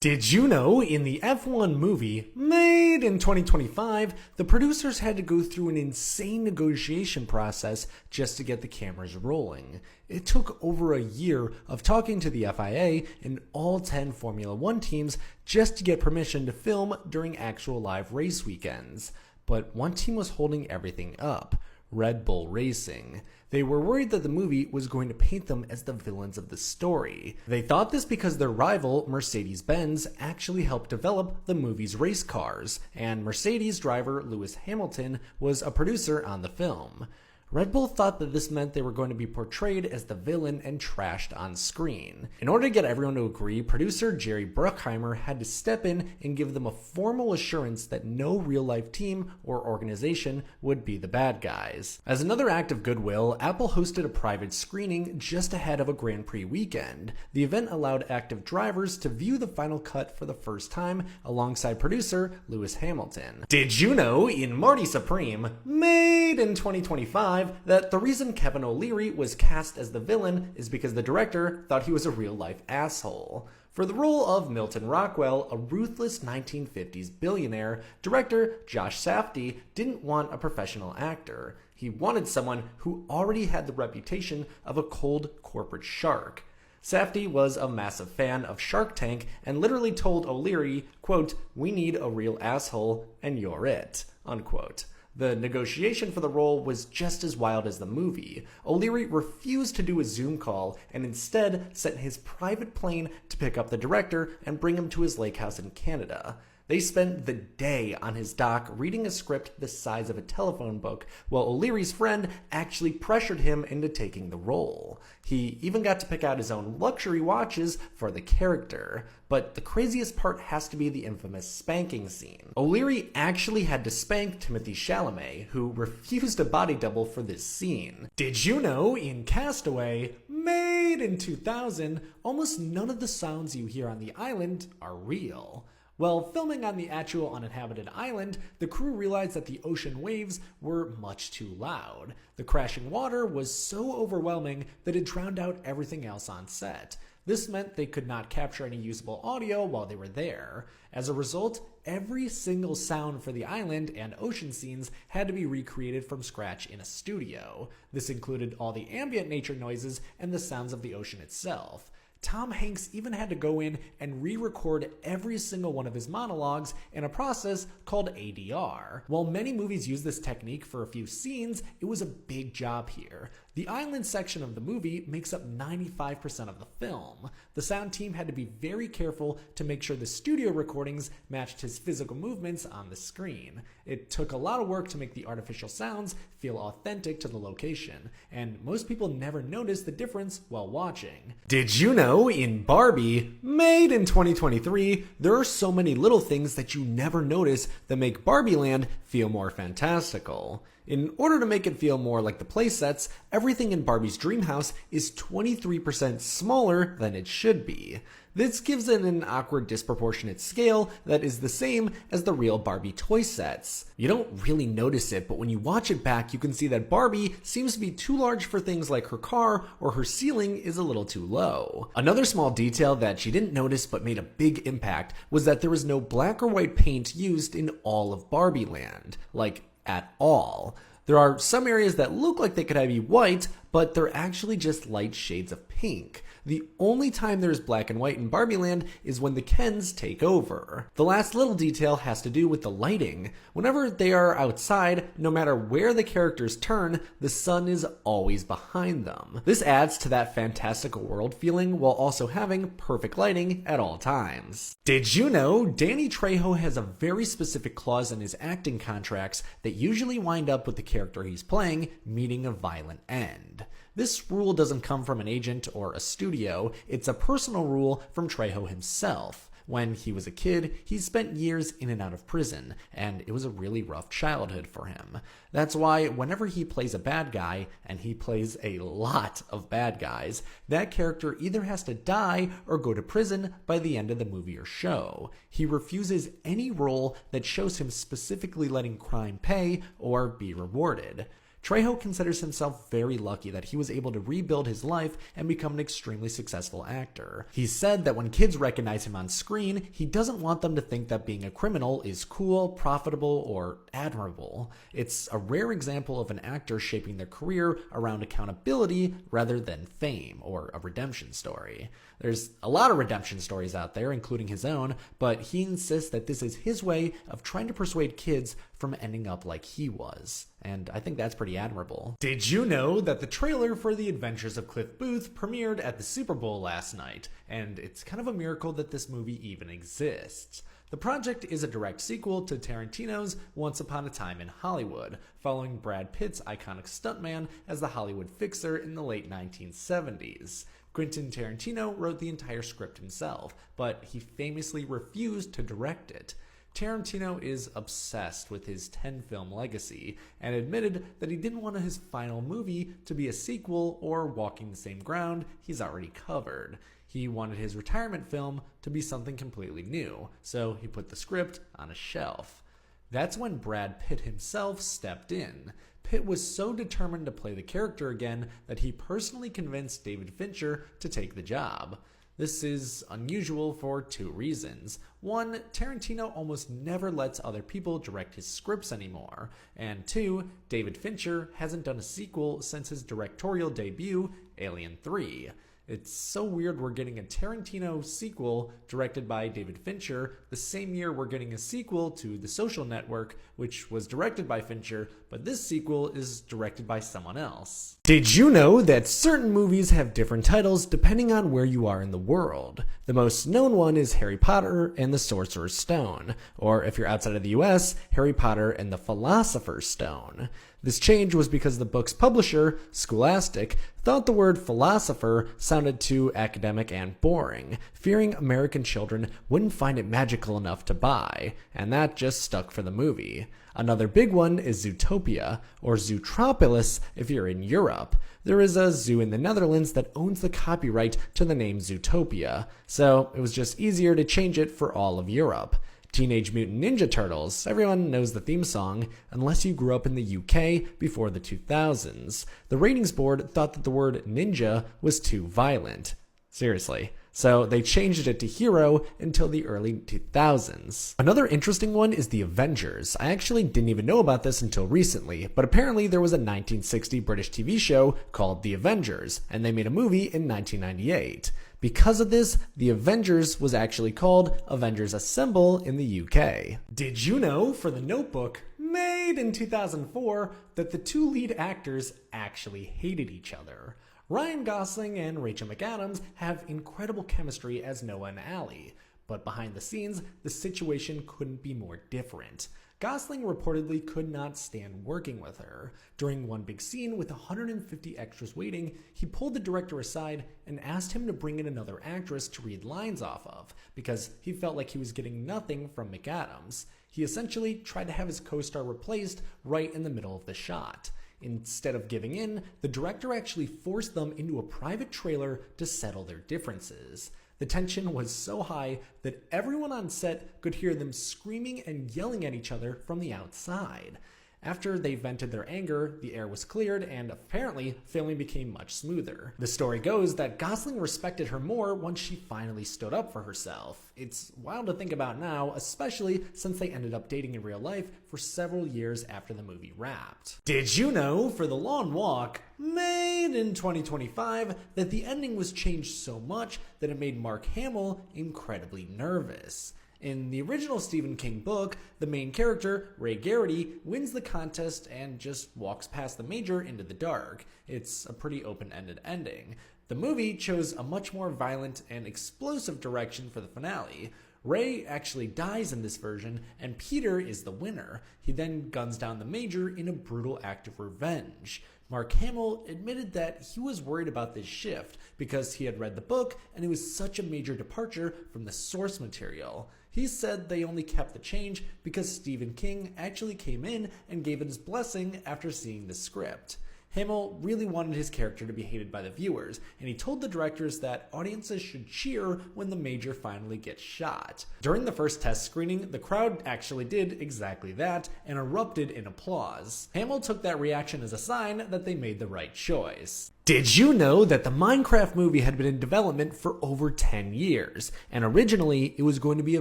Did you know in the F1 movie, made in 2025, the producers had to go through an insane negotiation process just to get the cameras rolling? It took over a year of talking to the FIA and all 10 Formula One teams just to get permission to film during actual live race weekends. But one team was holding everything up: Red Bull Racing. They were worried that the movie was going to paint them as the villains of the story. They thought this because their rival, Mercedes-Benz, actually helped develop the movie's race cars, and Mercedes driver Lewis Hamilton was a producer on the film. Red Bull thought that this meant they were going to be portrayed as the villain and trashed on screen. In order to get everyone to agree, producer Jerry Bruckheimer had to step in and give them a formal assurance that no real-life team or organization would be the bad guys. As another act of goodwill, Apple hosted a private screening just ahead of a Grand Prix weekend. The event allowed active drivers to view the final cut for the first time alongside producer Lewis Hamilton. Did you know in Marty Supreme, made in 2025, that the reason Kevin O'Leary was cast as the villain is because the director thought he was a real-life asshole? For the role of Milton Rockwell, a ruthless 1950s billionaire, director Josh Safdie didn't want a professional actor. He wanted someone who already had the reputation of a cold corporate shark. Safdie was a massive fan of Shark Tank and literally told O'Leary, quote, "We need a real asshole, and you're it," unquote. The negotiation for the role was just as wild as the movie. O'Leary refused to do a Zoom call and instead sent his private plane to pick up the director and bring him to his lake house in Canada. They spent the day on his dock reading a script the size of a telephone book, while O'Leary's friend actually pressured him into taking the role. He even got to pick out his own luxury watches for the character. But the craziest part has to be the infamous spanking scene. O'Leary actually had to spank Timothée Chalamet, who refused a body double for this scene. Did you know in Castaway, made in 2000, almost none of the sounds you hear on the island are real? While filming on the actual uninhabited island, the crew realized that the ocean waves were much too loud. The crashing water was so overwhelming that it drowned out everything else on set. This meant they could not capture any usable audio while they were there. As a result, every single sound for the island and ocean scenes had to be recreated from scratch in a studio. This included all the ambient nature noises and the sounds of the ocean itself. Tom Hanks even had to go in and re-record every single one of his monologues in a process called ADR. While many movies use this technique for a few scenes, it was a big job here. The island section of the movie makes up 95% of the film. The sound team had to be very careful to make sure the studio recordings matched his physical movements on the screen. It took a lot of work to make the artificial sounds feel authentic to the location, and most people never notice the difference while watching. Did you know in Barbie, made in 2023, there are so many little things that you never notice that make Barbie Land feel more fantastical? In order to make it feel more like the playsets, everything in Barbie's dream house is 23% smaller than it should be. This gives it an awkward disproportionate scale that is the same as the real Barbie toy sets. You don't really notice it, but when you watch it back, you can see that Barbie seems to be too large for things like her car, or her ceiling is a little too low. Another small detail that she didn't notice but made a big impact was that there was no black or white paint used in all of Barbie Land. Like, at all. There are some areas that look like they could be white, but they're actually just light shades of pink. The only time there's black and white in Barbie Land is when the Kens take over. The last little detail has to do with the lighting. Whenever they are outside, no matter where the characters turn, the sun is always behind them. This adds to that fantastical world feeling while also having perfect lighting at all times. Did you know Danny Trejo has a very specific clause in his acting contracts that usually wind up with the character he's playing meeting a violent end? This rule doesn't come from an agent or a studio, it's a personal rule from Trejo himself. When he was a kid, he spent years in and out of prison, and it was a really rough childhood for him. That's why whenever he plays a bad guy, and he plays a lot of bad guys, that character either has to die or go to prison by the end of the movie or show. He refuses any role that shows him specifically letting crime pay or be rewarded. Trejo considers himself very lucky that he was able to rebuild his life and become an extremely successful actor. He said that when kids recognize him on screen, he doesn't want them to think that being a criminal is cool, profitable, or admirable. It's a rare example of an actor shaping their career around accountability rather than fame or a redemption story. There's a lot of redemption stories out there, including his own, but he insists that this is his way of trying to persuade kids from ending up like he was. And I think that's pretty admirable. Did you know that the trailer for The Adventures of Cliff Booth premiered at the Super Bowl last night? And it's kind of a miracle that this movie even exists. The project is a direct sequel to Tarantino's Once Upon a Time in Hollywood, following Brad Pitt's iconic stuntman as the Hollywood fixer in the late 1970s. Quentin Tarantino wrote the entire script himself, but he famously refused to direct it. Tarantino is obsessed with his 10-film legacy and admitted that he didn't want his final movie to be a sequel or walking the same ground he's already covered. He wanted his retirement film to be something completely new, so he put the script on a shelf. That's when Brad Pitt himself stepped in. Pitt was so determined to play the character again that he personally convinced David Fincher to take the job. This is unusual for two reasons. One, Tarantino almost never lets other people direct his scripts anymore. And two, David Fincher hasn't done a sequel since his directorial debut, Alien 3. It's so weird we're getting a Tarantino sequel directed by David Fincher the same year we're getting a sequel to The Social Network, which was directed by Fincher, but this sequel is directed by someone else. Did you know that certain movies have different titles depending on where you are in the world? The most known one is Harry Potter and the Sorcerer's Stone, or if you're outside of the US, Harry Potter and the Philosopher's Stone. This change was because the book's publisher, Scholastic, thought the word philosopher sounded too academic and boring, fearing American children wouldn't find it magical enough to buy, and that just stuck for the movie. Another big one is Zootopia, or Zootropolis if you're in Europe. There is a zoo in the Netherlands that owns the copyright to the name Zootopia, so it was just easier to change it for all of Europe. Teenage Mutant Ninja Turtles, everyone knows the theme song, unless you grew up in the UK before the 2000s. The ratings board thought that the word ninja was too violent. Seriously. So they changed it to hero until the early 2000s. Another interesting one is the Avengers. I actually didn't even know about this until recently, but apparently there was a 1960 British TV show called The Avengers, and they made a movie in 1998. Because of this, The Avengers was actually called Avengers Assemble in the UK. Did you know, for The Notebook, made in 2004, that the two lead actors actually hated each other? Ryan Gosling and Rachel McAdams have incredible chemistry as Noah and Allie, but behind the scenes, the situation couldn't be more different. Gosling reportedly could not stand working with her. During one big scene with 150 extras waiting, he pulled the director aside and asked him to bring in another actress to read lines off of, because he felt like he was getting nothing from McAdams. He essentially tried to have his co-star replaced right in the middle of the shot. Instead of giving in, the director actually forced them into a private trailer to settle their differences. The tension was so high that everyone on set could hear them screaming and yelling at each other from the outside. After they vented their anger, the air was cleared and apparently filming became much smoother. The story goes that Gosling respected her more once she finally stood up for herself. It's wild to think about now, especially since they ended up dating in real life for several years after the movie wrapped. Did you know, for The Long Walk, made in 2025, that the ending was changed so much that it made Mark Hamill incredibly nervous? In the original Stephen King book, the main character, Ray Garrity, wins the contest and just walks past the major into the dark. It's a pretty open-ended ending. The movie chose a much more violent and explosive direction for the finale. Ray actually dies in this version, and Peter is the winner. He then guns down the major in a brutal act of revenge. Mark Hamill admitted that he was worried about this shift because he had read the book and it was such a major departure from the source material. He said they only kept the change because Stephen King actually came in and gave it his blessing after seeing the script. Hamill really wanted his character to be hated by the viewers, and he told the directors that audiences should cheer when the Major finally gets shot. During the first test screening, the crowd actually did exactly that and erupted in applause. Hamill took that reaction as a sign that they made the right choice. Did you know that the Minecraft movie had been in development for over 10 years, and originally it was going to be a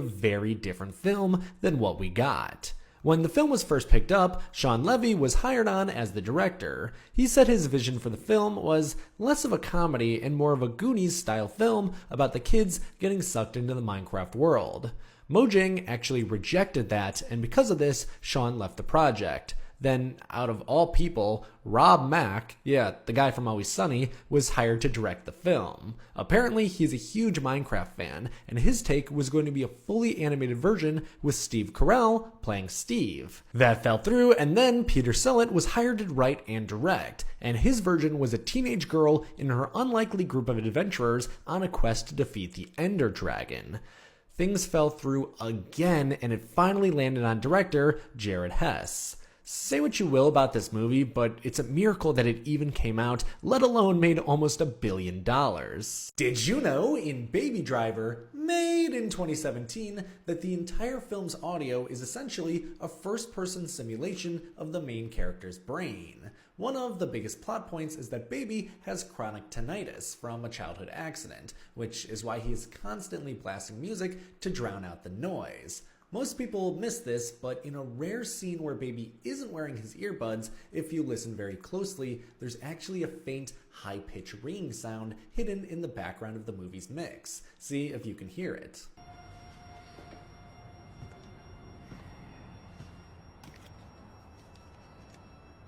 very different film than what we got? When the film was first picked up, Sean Levy was hired on as the director. He said his vision for the film was less of a comedy and more of a Goonies-style film about the kids getting sucked into the Minecraft world. Mojang actually rejected that, and because of this, Sean left the project. Then, out of all people, Rob Mack, the guy from Always Sunny, was hired to direct the film. Apparently, he's a huge Minecraft fan, and his take was going to be a fully animated version with Steve Carell playing Steve. That fell through, and then Peter Sellett was hired to write and direct, and his version was a teenage girl in her unlikely group of adventurers on a quest to defeat the Ender Dragon. Things fell through again, and it finally landed on director Jared Hess. Say what you will about this movie, but it's a miracle that it even came out, let alone made almost $1 billion. Did you know in Baby Driver, made in 2017, that the entire film's audio is essentially a first-person simulation of the main character's brain? One of the biggest plot points is that Baby has chronic tinnitus from a childhood accident, which is why he's constantly blasting music to drown out the noise. Most people miss this, but in a rare scene where Baby isn't wearing his earbuds, if you listen very closely, there's actually a faint, high-pitched ringing sound hidden in the background of the movie's mix. See if you can hear it.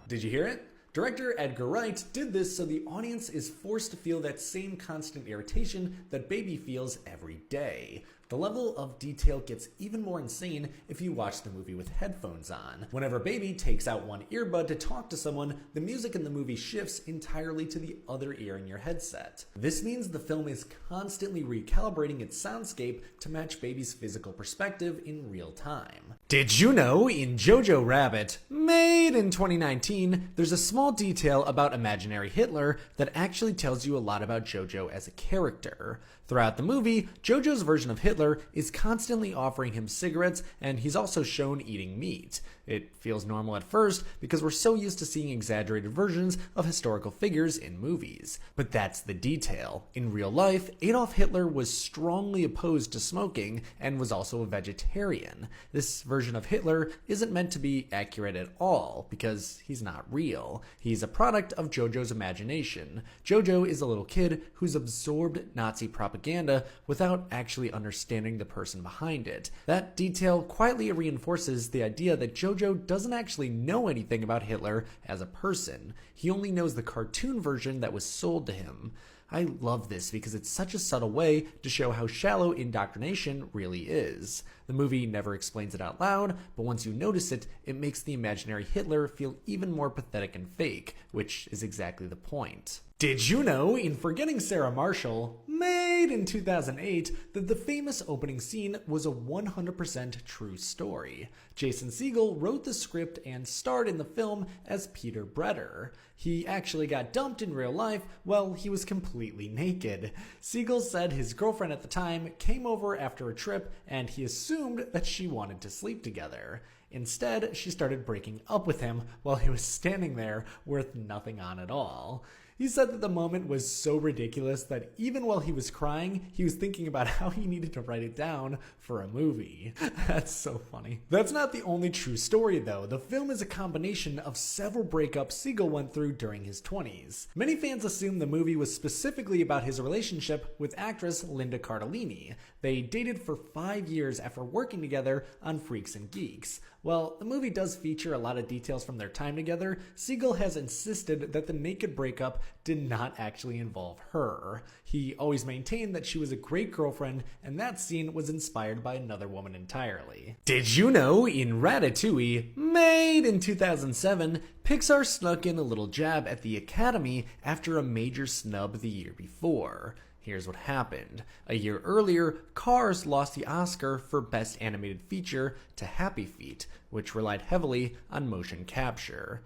Did you hear it? Director Edgar Wright did this so the audience is forced to feel that same constant irritation that Baby feels every day. The level of detail gets even more insane if you watch the movie with headphones on. Whenever Baby takes out one earbud to talk to someone, the music in the movie shifts entirely to the other ear in your headset. This means the film is constantly recalibrating its soundscape to match Baby's physical perspective in real time. Did you know in Jojo Rabbit, made in 2019, there's a small detail about imaginary Hitler that actually tells you a lot about Jojo as a character. Throughout the movie, Jojo's version of Hitler is constantly offering him cigarettes, and he's also shown eating meat. It feels normal at first because we're so used to seeing exaggerated versions of historical figures in movies. But that's the detail. In real life, Adolf Hitler was strongly opposed to smoking and was also a vegetarian. This version of Hitler isn't meant to be accurate at all because he's not real. He's a product of Jojo's imagination. Jojo is a little kid who's absorbed Nazi propaganda without actually understanding the person behind it. That detail quietly reinforces the idea that Jojo doesn't actually know anything about Hitler as a person. He only knows the cartoon version that was sold to him. I love this because it's such a subtle way to show how shallow indoctrination really is. The movie never explains it out loud, but once you notice it, it makes the imaginary Hitler feel even more pathetic and fake, which is exactly the point. Did you know in Forgetting Sarah Marshall, made in 2008, that the famous opening scene was a 100% true story? Jason Segel wrote the script and starred in the film as Peter Bretter. He actually got dumped in real life while he was completely naked. Segel said his girlfriend at the time came over after a trip and he assumed that she wanted to sleep together. Instead, she started breaking up with him while he was standing there with nothing on at all. He said that the moment was so ridiculous that even while he was crying, he was thinking about how he needed to write it down for a movie. That's so funny. That's not the only true story though. The film is a combination of several breakups Segel went through during his 20s. Many fans assume the movie was specifically about his relationship with actress Linda Cardellini. They dated for 5 years after working together on Freaks and Geeks. While the movie does feature a lot of details from their time together, Segel has insisted that the naked breakup did not actually involve her. He always maintained that she was a great girlfriend, and that scene was inspired by another woman entirely. Did you know in Ratatouille, made in 2007, Pixar snuck in a little jab at the Academy after a major snub the year before? Here's what happened. A year earlier, Cars lost the Oscar for Best Animated Feature to Happy Feet, which relied heavily on motion capture.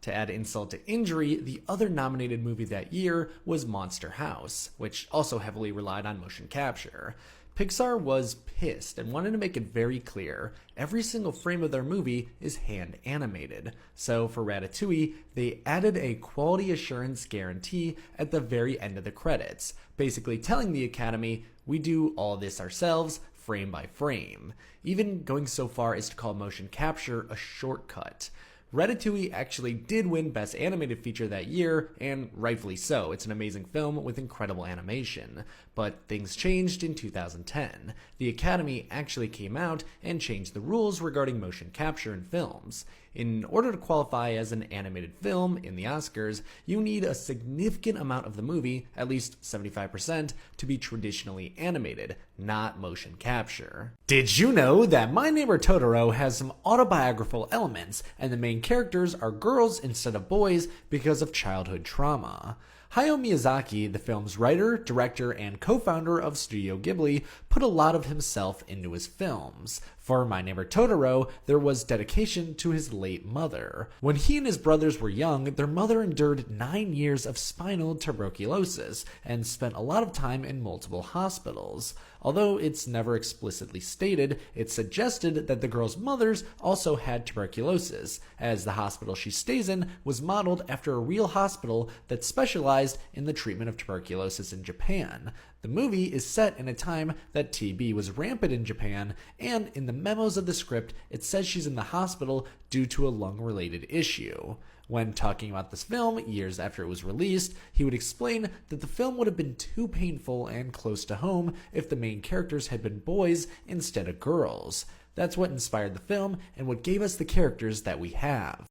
To add insult to injury, the other nominated movie that year was Monster House, which also heavily relied on motion capture. Pixar was pissed and wanted to make it very clear every single frame of their movie is hand animated. So for Ratatouille, they added a quality assurance guarantee at the very end of the credits, basically telling the Academy, we do all this ourselves, frame by frame, even going so far as to call motion capture a shortcut. Ratatouille actually did win Best Animated Feature that year, and rightfully so. It's an amazing film with incredible animation. But things changed in 2010. The Academy actually came out and changed the rules regarding motion capture in films. In order to qualify as an animated film in the Oscars, you need a significant amount of the movie, at least 75%, to be traditionally animated, not motion capture. Did you know that My Neighbor Totoro has some autobiographical elements, and the main characters are girls instead of boys because of childhood trauma? Hayao Miyazaki, the film's writer, director, and co-founder of Studio Ghibli, put a lot of himself into his films. For My Neighbor Totoro, there was dedication to his late mother. When he and his brothers were young, their mother endured 9 years of spinal tuberculosis and spent a lot of time in multiple hospitals. Although it's never explicitly stated, it's suggested that the girls' mothers also had tuberculosis, as the hospital she stays in was modeled after a real hospital that specialized in the treatment of tuberculosis in Japan. The movie is set in a time that TB was rampant in Japan, and in the memos of the script, it says she's in the hospital due to a lung-related issue. When talking about this film years after it was released, he would explain that the film would have been too painful and close to home if the main characters had been boys instead of girls. That's what inspired the film and what gave us the characters that we have.